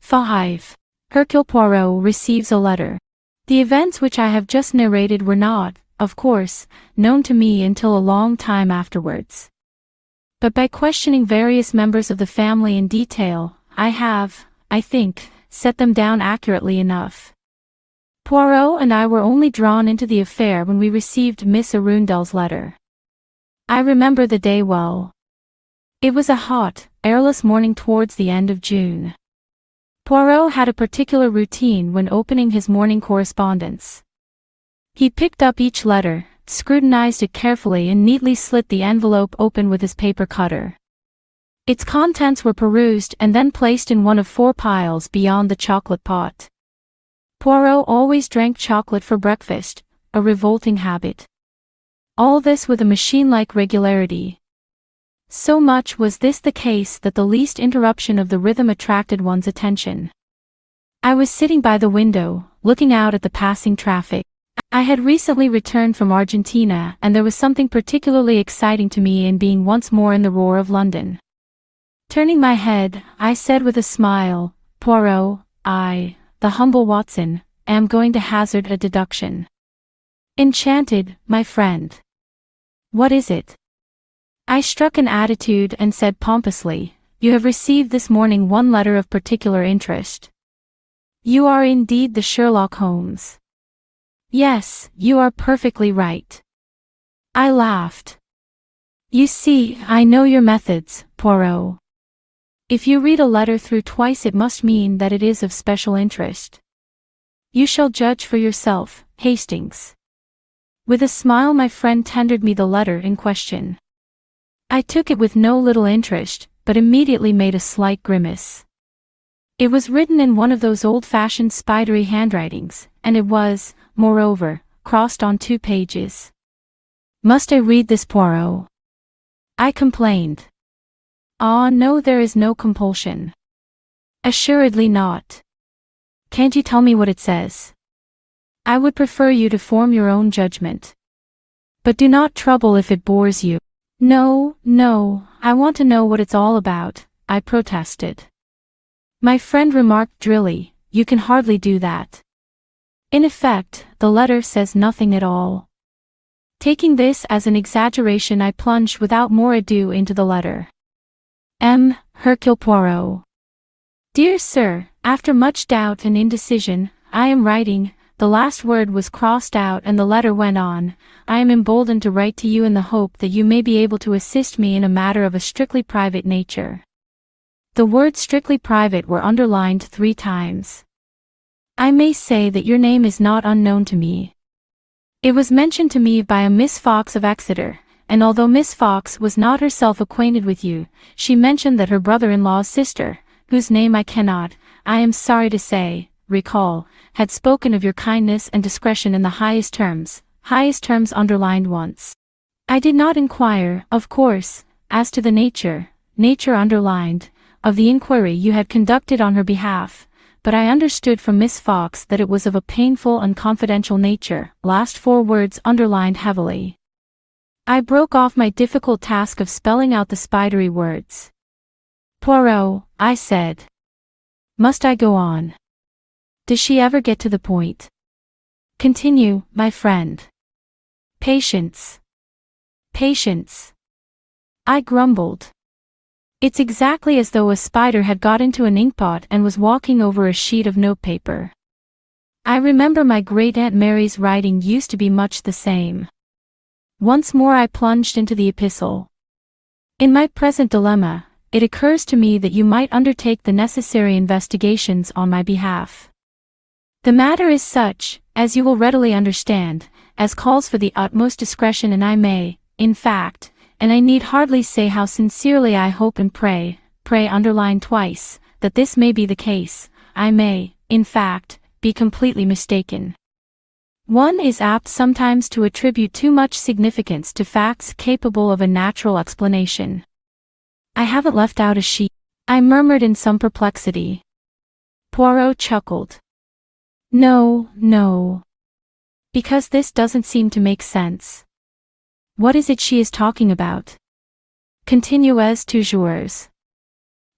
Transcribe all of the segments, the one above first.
5. Hercule Poirot receives a letter. The events which I have just narrated were not, of course, known to me until a long time afterwards. But by questioning various members of the family in detail, I have, I think, set them down accurately enough. Poirot and I were only drawn into the affair when we received Miss Arundel's letter. I remember the day well. It was a hot, airless morning towards the end of June. Poirot had a particular routine when opening his morning correspondence. He picked up each letter, scrutinized it carefully and neatly slit the envelope open with his paper cutter. Its contents were perused and then placed in one of 4 piles beyond the chocolate pot. Poirot always drank chocolate for breakfast, a revolting habit. All this with a machine-like regularity. So much was this the case that the least interruption of the rhythm attracted one's attention. I was sitting by the window, looking out at the passing traffic. I had recently returned from Argentina and there was something particularly exciting to me in being once more in the roar of London. Turning my head, I said with a smile, "Poirot, I, the humble Watson, am going to hazard a deduction." "Enchanted, my friend." "What is it?" I struck an attitude and said pompously, "You have received this morning one letter of particular interest." "You are indeed the Sherlock Holmes." "Yes, you are perfectly right." I laughed. "You see, I know your methods, Poirot. If you read a letter through twice it must mean that it is of special interest. You shall judge for yourself, Hastings." With a smile my friend tendered me the letter in question. I took it with no little interest, but immediately made a slight grimace. It was written in one of those old-fashioned spidery handwritings, and it was, moreover, crossed on 2 pages. "Must I read this, Poirot?" I complained. "Ah, no, there is no compulsion." "Assuredly not." "Can't you tell me what it says?" "I would prefer you to form your own judgment." "But do not trouble if it bores you." No, I want to know what it's all about," I protested. My friend remarked drily, "You can hardly do that. In effect, the letter says nothing at all." Taking this as an exaggeration I plunged without more ado into the letter. Hercule Poirot. Dear Sir, after much doubt and indecision, I am writing. The last word was crossed out and the letter went on. I am emboldened to write to you in the hope that you may be able to assist me in a matter of a strictly private nature. The words strictly private were underlined 3 times. I may say that your name is not unknown to me. It was mentioned to me by a Miss Fox of Exeter, and although Miss Fox was not herself acquainted with you, she mentioned that her brother-in-law's sister, whose name I cannot, I am sorry to say, recall, had spoken of your kindness and discretion in the highest terms underlined once. I did not inquire, of course, as to the nature underlined, of the inquiry you had conducted on her behalf, but I understood from Miss Fox that it was of a painful and confidential nature, last 4 words underlined heavily. I broke off my difficult task of spelling out the spidery words. "Poirot," I said. "Must I go on? Does she ever get to the point?" "Continue, my friend." Patience. I grumbled. "It's exactly as though a spider had got into an inkpot and was walking over a sheet of notepaper. I remember my great-aunt Mary's writing used to be much the same." Once more I plunged into the epistle. "In my present dilemma, it occurs to me that you might undertake the necessary investigations on my behalf. The matter is such, as you will readily understand, as calls for the utmost discretion, and I may, in fact, and I need hardly say how sincerely I hope and pray underline twice, that this may be the case, I may, in fact, be completely mistaken. One is apt sometimes to attribute too much significance to facts capable of a natural explanation. I haven't left out a sheet," I murmured in some perplexity. Poirot chuckled. No. Because this doesn't seem to make sense. What is it she is talking about? Continue as toujours.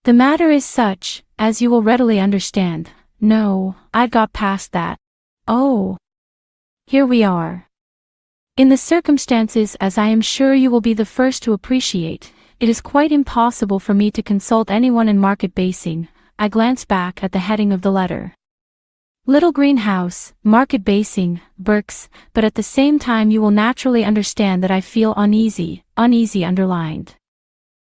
The matter is such, as you will readily understand. No, I'd got past that. Oh. Here we are. In the circumstances, as I am sure you will be the first to appreciate, it is quite impossible for me to consult anyone in market basing. I glanced back at the heading of the letter. Little greenhouse, market basing, Burke's, but at the same time you will naturally understand that I feel uneasy underlined.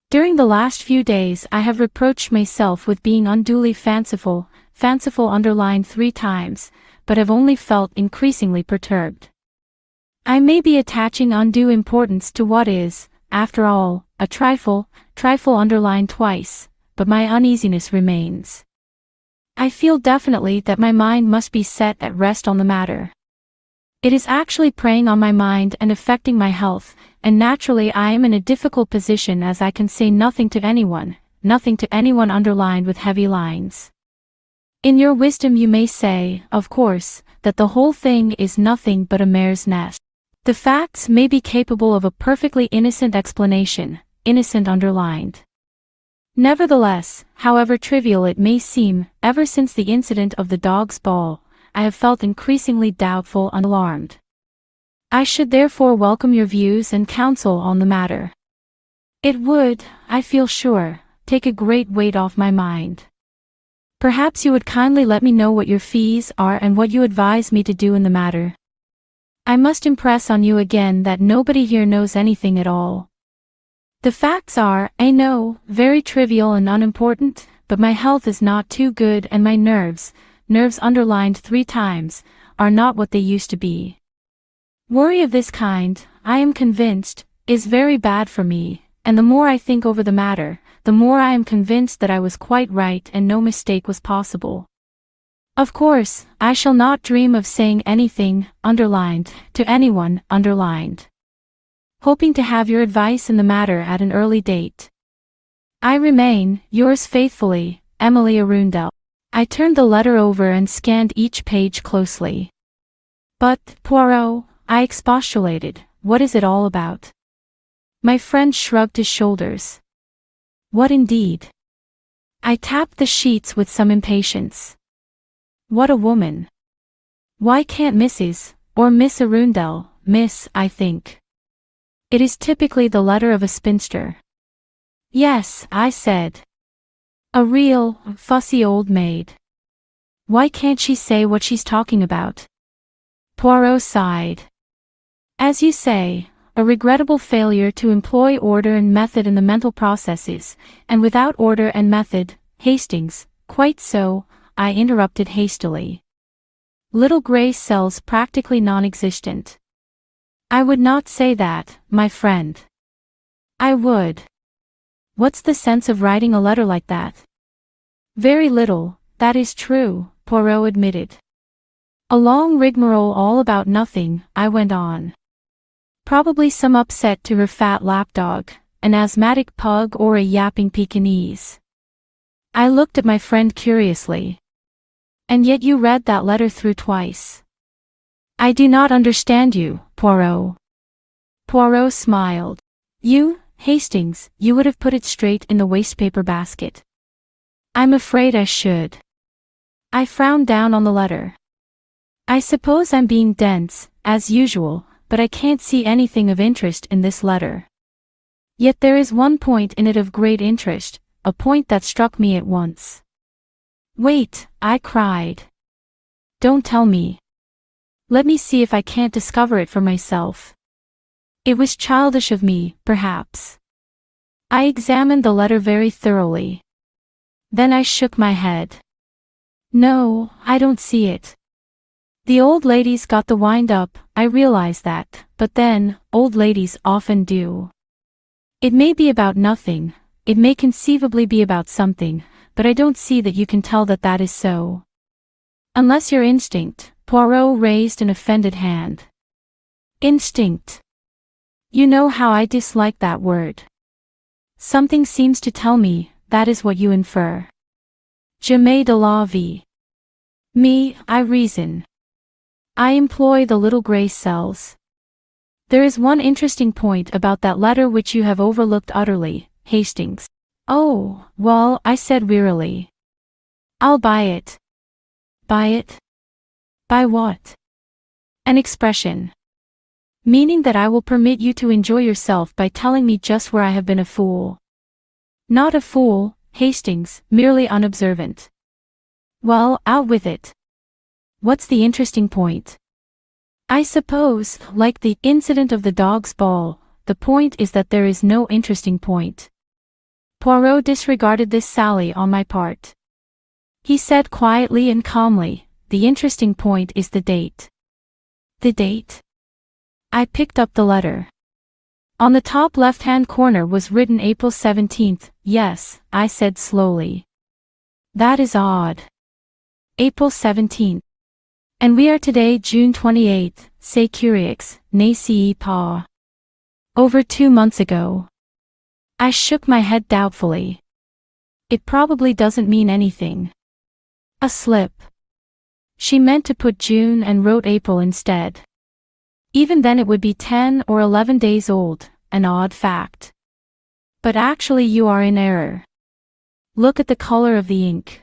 During the last few days I have reproached myself with being unduly fanciful underlined 3 times, but have only felt increasingly perturbed. I may be attaching undue importance to what is, after all, a trifle underlined twice, but my uneasiness remains. I feel definitely that my mind must be set at rest on the matter. It is actually preying on my mind and affecting my health, and naturally I am in a difficult position as I can say nothing to anyone underlined with heavy lines. In your wisdom you may say, of course, that the whole thing is nothing but a mare's nest. The facts may be capable of a perfectly innocent explanation, innocent underlined. Nevertheless, however trivial it may seem, ever since the incident of the dog's ball, I have felt increasingly doubtful and alarmed. I should therefore welcome your views and counsel on the matter. It would, I feel sure, take a great weight off my mind. Perhaps you would kindly let me know what your fees are and what you advise me to do in the matter. I must impress on you again that nobody here knows anything at all. The facts are, I know, very trivial and unimportant, but my health is not too good and my nerves underlined 3 times, are not what they used to be. Worry of this kind, I am convinced, is very bad for me, and the more I think over the matter, the more I am convinced that I was quite right and no mistake was possible. Of course, I shall not dream of saying anything, underlined, to anyone, underlined. Hoping to have your advice in the matter at an early date. I remain, yours faithfully, Emily Arundel. I turned the letter over and scanned each page closely. But, Poirot, I expostulated, what is it all about? My friend shrugged his shoulders. What indeed? I tapped the sheets with some impatience. What a woman. Why can't Mrs. or Miss Arundel, Miss, I think. It is typically the letter of a spinster. Yes, I said. A real, fussy old maid. Why can't she say what she's talking about? Poirot sighed. As you say, a regrettable failure to employ order and method in the mental processes, and without order and method, Hastings, quite so, I interrupted hastily. Little gray cells practically non-existent. I would not say that, my friend. I would. What's the sense of writing a letter like that? Very little, that is true, Poirot admitted. A long rigmarole all about nothing, I went on. Probably some upset to her fat lapdog, an asthmatic pug or a yapping Pekingese. I looked at my friend curiously. And yet you read that letter through twice. I do not understand you, Poirot. Poirot smiled. You, Hastings, you would have put it straight in the wastepaper basket. I'm afraid I should. I frowned down on the letter. I suppose I'm being dense, as usual, but I can't see anything of interest in this letter. Yet there is one point in it of great interest, a point that struck me at once. Wait, I cried. Don't tell me. Let me see if I can't discover it for myself. It was childish of me, perhaps. I examined the letter very thoroughly. Then I shook my head. No, I don't see it. The old lady's got the wind up, I realize that, but then, old ladies often do. It may be about nothing, it may conceivably be about something, but I don't see that you can tell that that is so. Unless your instinct, Poirot raised an offended hand. Instinct. You know how I dislike that word. Something seems to tell me, that is what you infer. Jamais de la vie. Me, I reason. I employ the little gray cells. There is one interesting point about that letter which you have overlooked utterly, Hastings. Oh, well, I said wearily. I'll buy it. Buy it? Buy what? An expression. Meaning that I will permit you to enjoy yourself by telling me just where I have been a fool. Not a fool, Hastings, merely unobservant. Well, out with it. What's the interesting point? I suppose, like the incident of the dog's ball, the point is that there is no interesting point. Poirot disregarded this sally on my part. He said quietly and calmly, the interesting point is the date. The date? I picked up the letter. On the top left-hand corner was written April 17th, yes, I said slowly. That is odd. April 17th. And we are today June 28th, c'est curieux, n'est-ce pas? Over 2 months ago. I shook my head doubtfully. It probably doesn't mean anything. A slip. She meant to put June and wrote April instead. Even then it would be 10 or 11 days old, an odd fact. But actually you are in error. Look at the color of the ink.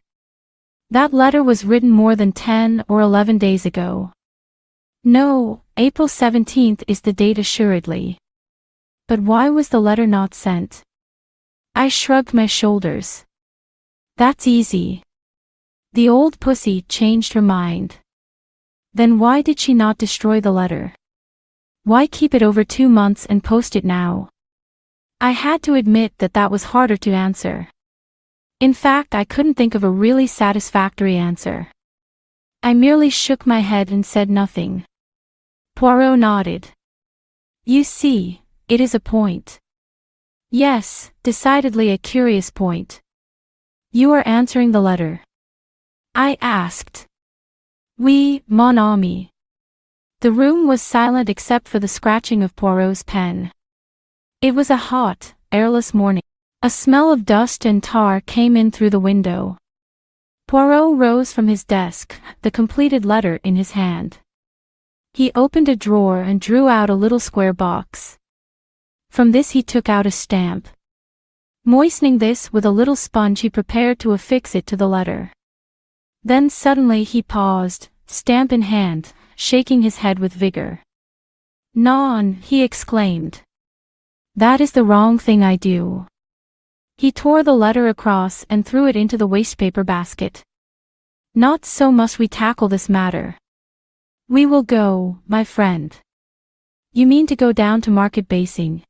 That letter was written more than 10 or 11 days ago. No, April 17th is the date assuredly. But why was the letter not sent? I shrugged my shoulders. That's easy. The old pussy changed her mind. Then why did she not destroy the letter? Why keep it over 2 months and post it now? I had to admit that that was harder to answer. In fact, I couldn't think of a really satisfactory answer. I merely shook my head and said nothing. Poirot nodded. You see, it is a point. Yes, decidedly a curious point. You are answering the letter. I asked. Oui, mon ami. The room was silent except for the scratching of Poirot's pen. It was a hot, airless morning. A smell of dust and tar came in through the window. Poirot rose from his desk, the completed letter in his hand. He opened a drawer and drew out a little square box. From this he took out a stamp. Moistening this with a little sponge, he prepared to affix it to the letter. Then suddenly he paused, stamp in hand, shaking his head with vigor. Non, he exclaimed. That is the wrong thing I do. He tore the letter across and threw it into the wastepaper basket. Not so must we tackle this matter. We will go, my friend. You mean to go down to Market Basing?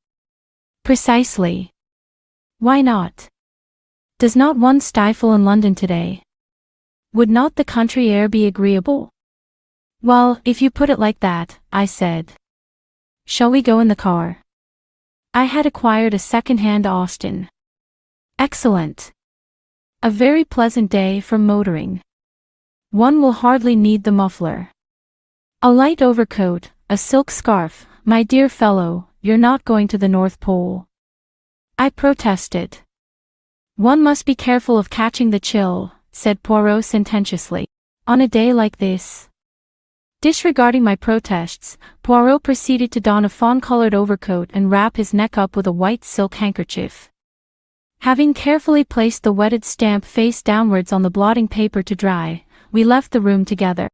Precisely. Why not? Does not one stifle in London today? Would not the country air be agreeable? Well, if you put it like that, I said. Shall we go in the car? I had acquired a second-hand Austin. Excellent. A very pleasant day for motoring. One will hardly need the muffler. A light overcoat, a silk scarf, my dear fellow, you're not going to the North Pole. I protested. One must be careful of catching the chill, said Poirot sententiously. On a day like this. Disregarding my protests, Poirot proceeded to don a fawn-colored overcoat and wrap his neck up with a white silk handkerchief. Having carefully placed the wetted stamp face downwards on the blotting paper to dry, we left the room together.